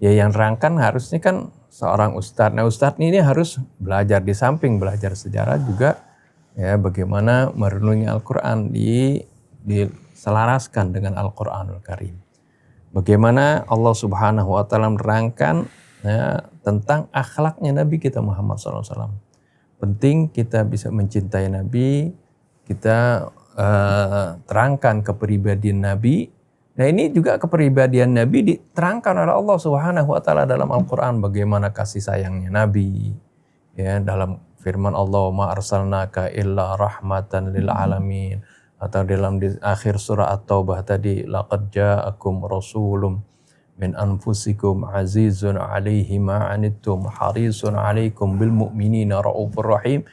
Yang terangkan harusnya kan seorang ustadz. Nah ustadz ini harus belajar, di samping belajar sejarah juga bagaimana merenungi Al-Quran, diselaraskan dengan Al-Quranul Karim. Bagaimana Allah Subhanahu wa taala menerangkan tentang akhlaknya Nabi kita Muhammad SAW. Penting kita bisa mencintai Nabi, kita terangkan kepribadian Nabi, Nah ini juga kepribadian Nabi diterangkan oleh Allah Subhanahu wa taala dalam Al-Qur'an, bagaimana kasih sayangnya Nabi. Ya, dalam firman Allah, ma arsalnaka illa rahmatan lil alamin, atau dalam di akhir surah At-Taubah tadi, laqad ja'akum rasulun min anfusikum azizun 'alaihi ma 'anittum harisun 'alaikum bil mu'minina raufur rahim.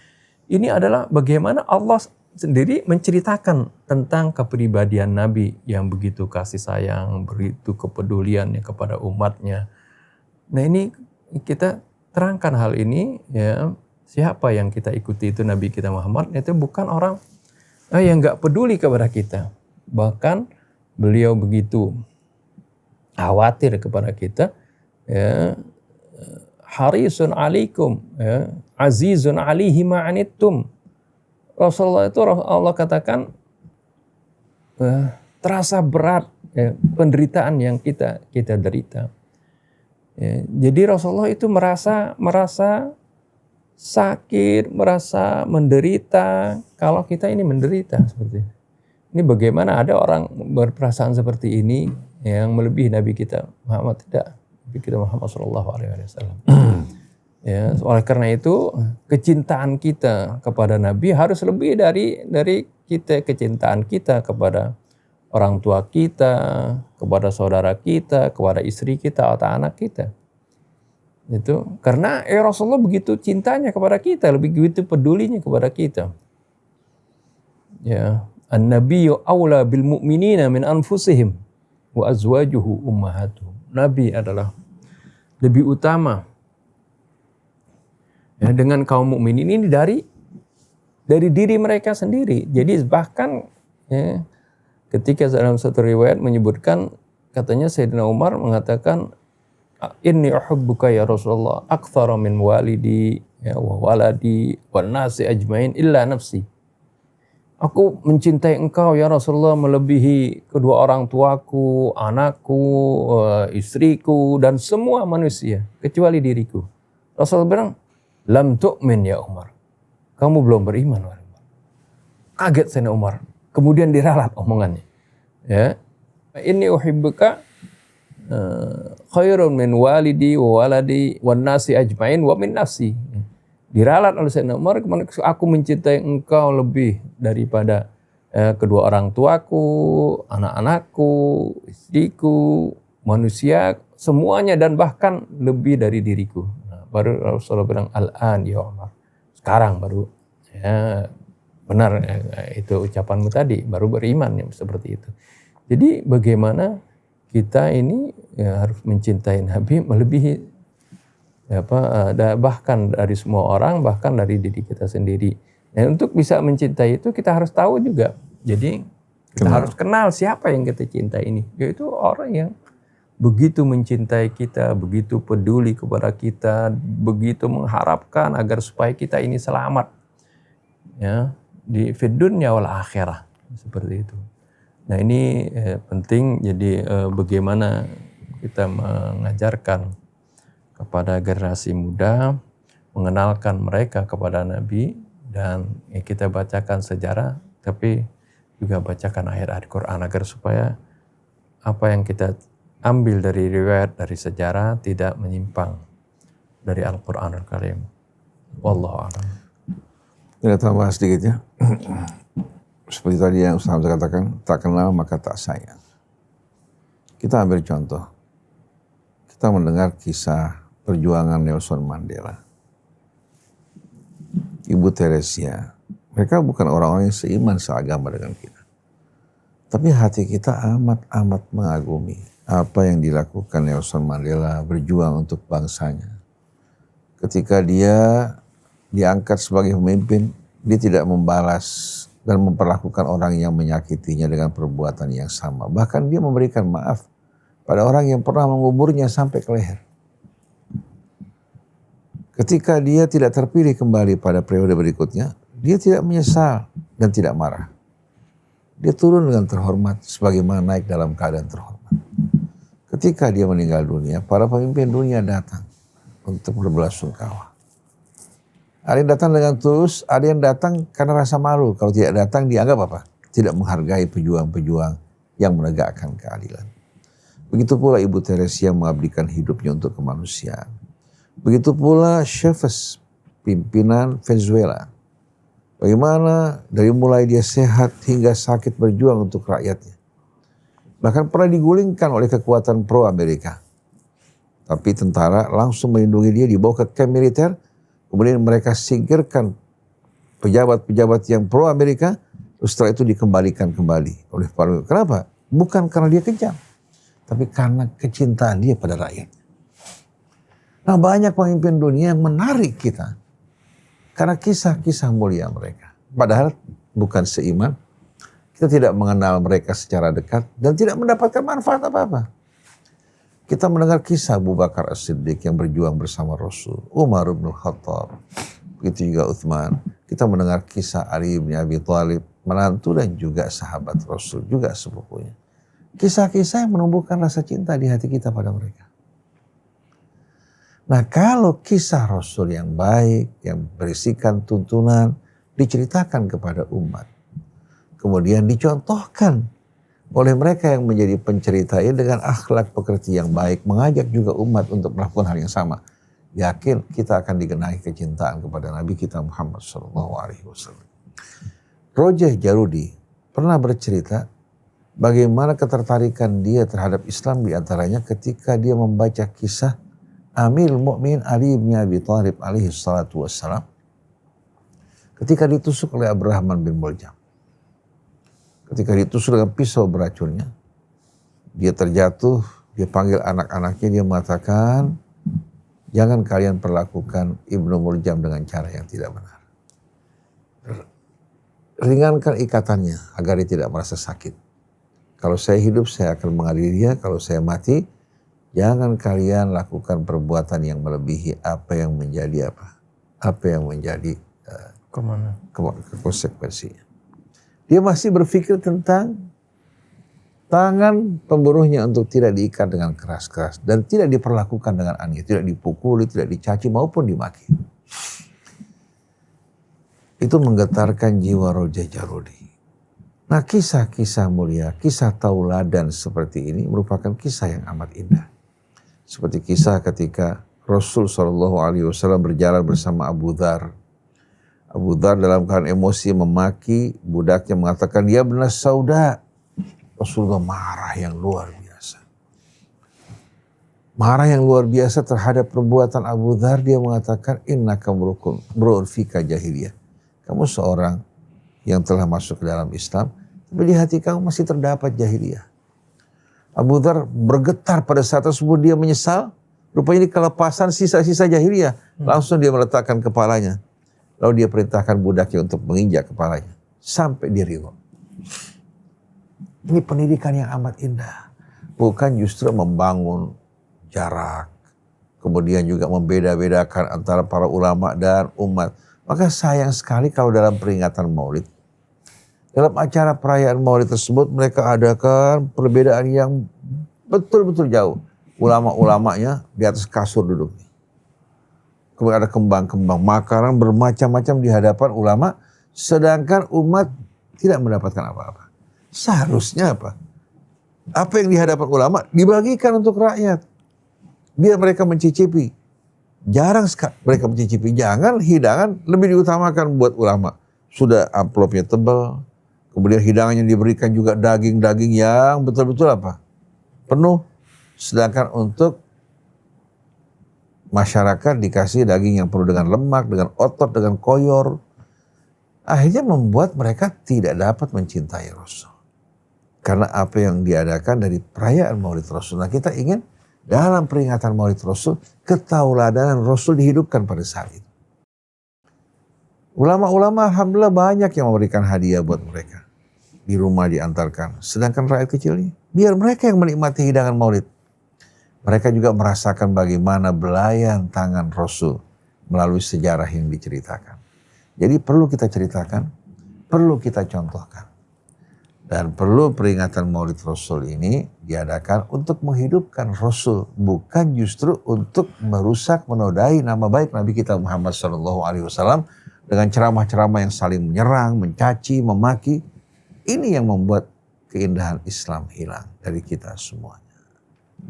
Ini adalah bagaimana Allah sendiri menceritakan tentang kepribadian Nabi yang begitu kasih sayang, begitu kepeduliannya kepada umatnya. Nah ini kita terangkan hal ini, ya, siapa yang kita ikuti itu Nabi kita Muhammad, itu bukan orang yang nggak peduli kepada kita. Bahkan beliau begitu khawatir kepada kita, ya, harisun alaikum, ya, azizun alaihi ma anittum. Rasulullah itu Allah katakan terasa berat, ya, penderitaan yang kita derita. Ya, jadi Rasulullah itu merasa sakit, merasa menderita kalau kita ini menderita seperti ini. Ini bagaimana ada orang berperasaan seperti ini yang melebihi Nabi kita Muhammad? Tidak, Nabi kita Muhammad SAW. Ya, oleh karena itu kecintaan kita kepada Nabi harus lebih dari kita, kecintaan kita kepada orang tua kita, kepada saudara kita, kepada istri kita atau anak kita. Itu karena Rasulullah begitu cintanya kepada kita, lebih begitu pedulinya kepada kita. Ya, an-nabiyyu aula bil mu'minina min anfusihim wa azwajuhu ummahatuhum. Nabi adalah lebih utama, ya, dengan kaum mukminin ini dari diri mereka sendiri. Jadi bahkan, ya, ketika dalam satu riwayat menyebutkan, katanya Sayyidina Umar mengatakan, inni uhibbuka ya Rasulullah aktsara min walidi, ya, wa waladi wan nasi ajmain illa nafsi. Aku mencintai engkau ya Rasulullah melebihi kedua orang tuaku, anakku, istriku, dan semua manusia kecuali diriku. Rasulullah bilang, lam tu'min ya Umar. Kamu belum beriman, Umar. Kaget Sayyidina Umar. Kemudian diralat omongannya. Ya. Inni uhibbuka khairun min walidi wa waladi wan nasi ajmain wa min nafsi. Diralat oleh Sayyidina Umar, aku mencintai engkau lebih daripada kedua orang tuaku, anak-anakku, istriku, manusia, semuanya, dan bahkan lebih dari diriku. Nah, baru Rasulullah bilang, al-an ya Umar. Sekarang baru, ya, benar, itu ucapanmu tadi, baru beriman, ya, seperti itu. Jadi bagaimana kita ini, ya, harus mencintai Nabi melebihi, ya, bahkan dari semua orang, bahkan dari diri kita sendiri. Dan untuk bisa mencintai itu kita harus tahu juga. Jadi kita harus kenal siapa yang kita cintai ini. Yaitu orang yang begitu mencintai kita, begitu peduli kepada kita, begitu mengharapkan agar supaya kita ini selamat, ya, di fid dunya wal akhirah, seperti itu. Nah ini penting. Jadi bagaimana kita mengajarkan kepada generasi muda, mengenalkan mereka kepada Nabi, dan ya, kita bacakan sejarah, tapi juga bacakan ayat-ayat Quran agar supaya apa yang kita ambil dari riwayat, dari sejarah tidak menyimpang dari Al-Quranul Karim. Wallahu a'lam. Kita tambah sedikit, ya. Seperti tadi yang Ustaz Hamzah katakan, tak kenal maka tak sayang. Kita ambil contoh. Kita mendengar kisah perjuangan Nelson Mandela, Ibu Teresia. Mereka bukan orang-orang yang seiman seagama dengan kita. Tapi hati kita amat mengagumi apa yang dilakukan Nelson Mandela, berjuang untuk bangsanya. Ketika dia diangkat sebagai pemimpin, dia tidak membalas dan memperlakukan orang yang menyakitinya dengan perbuatan yang sama. Bahkan dia memberikan maaf pada orang yang pernah menguburnya sampai ke leher. Ketika dia tidak terpilih kembali pada periode berikutnya, dia tidak menyesal dan tidak marah. Dia turun dengan terhormat sebagaimana naik dalam keadaan terhormat. Ketika dia meninggal dunia, para pemimpin dunia datang untuk berbelasungkawa. Ada yang datang dengan tulus, ada yang datang karena rasa malu. Kalau tidak datang dianggap apa? Tidak menghargai pejuang-pejuang yang menegakkan keadilan. Begitu pula Ibu Teresia mengabdikan hidupnya untuk kemanusiaan. Begitu pula Chavez, pimpinan Venezuela. Bagaimana dari mulai dia sehat hingga sakit berjuang untuk rakyatnya. Bahkan pernah digulingkan oleh kekuatan pro-Amerika. Tapi tentara langsung melindungi dia, dibawa ke kamp militer. Kemudian mereka singkirkan pejabat-pejabat yang pro-Amerika. Terus setelah itu dikembalikan kembali oleh para. Kenapa? Bukan karena dia kejam. Tapi karena kecintaan dia pada rakyat. Nah, banyak pemimpin dunia yang menarik kita. Karena kisah-kisah mulia mereka. Padahal bukan seiman. Kita tidak mengenal mereka secara dekat. Dan tidak mendapatkan manfaat apa-apa. Kita mendengar kisah Abu Bakar As-Siddiq yang berjuang bersama Rasul. Umar bin Khattab. Begitu juga Uthman. Kita mendengar kisah Ali bin Abi Thalib. Menantu dan juga sahabat Rasul. Juga sepupunya. Kisah-kisah yang menumbuhkan rasa cinta di hati kita pada mereka. Nah, kalau kisah Rasul yang baik, yang berisikan tuntunan, diceritakan kepada umat. Kemudian dicontohkan oleh mereka yang menjadi penceritanya dengan akhlak pekerti yang baik. Mengajak juga umat untuk melakukan hal yang sama. Yakin kita akan digenahi kecintaan kepada Nabi kita Muhammad SAW. Roger Jarudi pernah bercerita bagaimana ketertarikan dia terhadap Islam diantaranya ketika dia membaca kisah Amirul Mukminin Ali bin Abi Thalib alaihi salatu wassalam ketika ditusuk oleh Abdurrahman bin Muljam. Ketika ditusuk dengan pisau beracunnya, dia terjatuh, dia panggil anak-anaknya, dia mengatakan, jangan kalian perlakukan Ibnu Muljam dengan cara yang tidak benar. Ringankan ikatannya agar dia tidak merasa sakit. Kalau saya hidup saya akan mengadili dia, kalau saya mati, jangan kalian lakukan perbuatan yang melebihi apa yang menjadi konsekuensinya. Dia masih berpikir tentang tangan pembunuhnya untuk tidak diikat dengan keras-keras dan tidak diperlakukan dengan aneh, tidak dipukuli, tidak dicaci maupun dimaki. Itu menggetarkan jiwa Roger Jarudi. Nah, kisah-kisah mulia, kisah tauladan seperti ini merupakan kisah yang amat indah. Seperti kisah ketika Rasul SAW berjalan bersama Abu Dhar. Abu Dhar dalam keadaan emosi memaki budaknya, mengatakan dia benar sauda. Rasulullah marah yang luar biasa. Marah yang luar biasa terhadap perbuatan Abu Dhar. Dia mengatakan innaka mru'un fika jahiliyah. Kamu seorang yang telah masuk ke dalam Islam, tapi di hati kamu masih terdapat jahiliyah. Abu Dhar bergetar pada saat tersebut, dia menyesal. Rupanya ini kelepasan sisa-sisa jahiliyah. Langsung dia meletakkan kepalanya. Lalu dia perintahkan budaknya untuk menginjak kepalanya. Sampai dia ridho. Ini pendidikan yang amat indah. Bukan justru membangun jarak. Kemudian juga membeda-bedakan antara para ulama dan umat. Maka sayang sekali kalau dalam peringatan Maulid, dalam acara perayaan Maulid tersebut mereka adakan perbedaan yang betul-betul jauh. Ulama-ulamanya di atas kasur duduknya. Kemudian ada kembang-kembang, makanan bermacam-macam di hadapan ulama, sedangkan umat tidak mendapatkan apa-apa. Seharusnya apa? Apa yang di hadapan ulama dibagikan untuk rakyat. Biar mereka mencicipi. Jarang sekali mereka mencicipi. Jangan hidangan lebih diutamakan buat ulama. Sudah amplopnya tebal, kemudian hidangannya diberikan juga daging-daging yang betul-betul apa? Penuh. Sedangkan untuk masyarakat dikasih daging yang penuh dengan lemak, dengan otot, dengan koyor. Akhirnya membuat mereka tidak dapat mencintai Rasul. Karena apa yang diadakan dari perayaan Maulid Rasul. Nah, kita ingin dalam peringatan Maulid Rasul, ketauladanan Rasul dihidupkan pada saat itu. Ulama-ulama alhamdulillah banyak yang memberikan hadiah buat mereka. Di rumah diantarkan. Sedangkan rakyat kecil ini, biar mereka yang menikmati hidangan Maulid. Mereka juga merasakan bagaimana belayan tangan Rasul melalui sejarah yang diceritakan. Jadi perlu kita ceritakan, perlu kita contohkan. Dan perlu peringatan Maulid Rasul ini diadakan untuk menghidupkan Rasul. Bukan justru untuk merusak, menodai nama baik Nabi kita Muhammad SAW dengan ceramah-ceramah yang saling menyerang, mencaci, memaki. Ini yang membuat keindahan Islam hilang dari kita semuanya.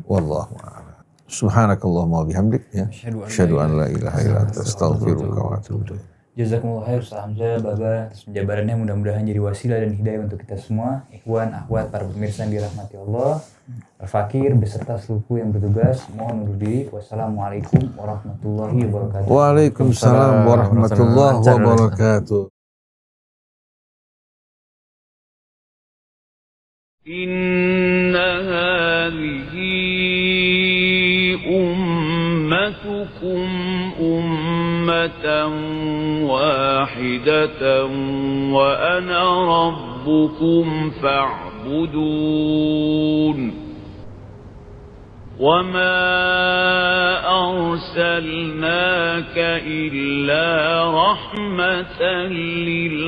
Wallahu a'lam. Subhanakallahumma wa bihamdik ya. Asyhadu an la ilaha illa anta astaghfiruka wa atubu ilaik. Jazakumullah khair Ustaz Hamzah, Baba, atas penjabarannya, mudah-mudahan jadi wasilah dan hidayah untuk kita semua. Ikhwan, akhwat, para pemirsa yang dirahmati Allah, Al-Fakir beserta seluruh yang bertugas, mohon undur diri. Wassalamualaikum warahmatullahi wabarakatuh. Waalaikumsalam warahmatullahi wabarakatuh. Inna hadhihi ummatukum ummatan wahidatan wa ana rabbukum fa'budun. وما أرسلناك إلا رحمة للعالمين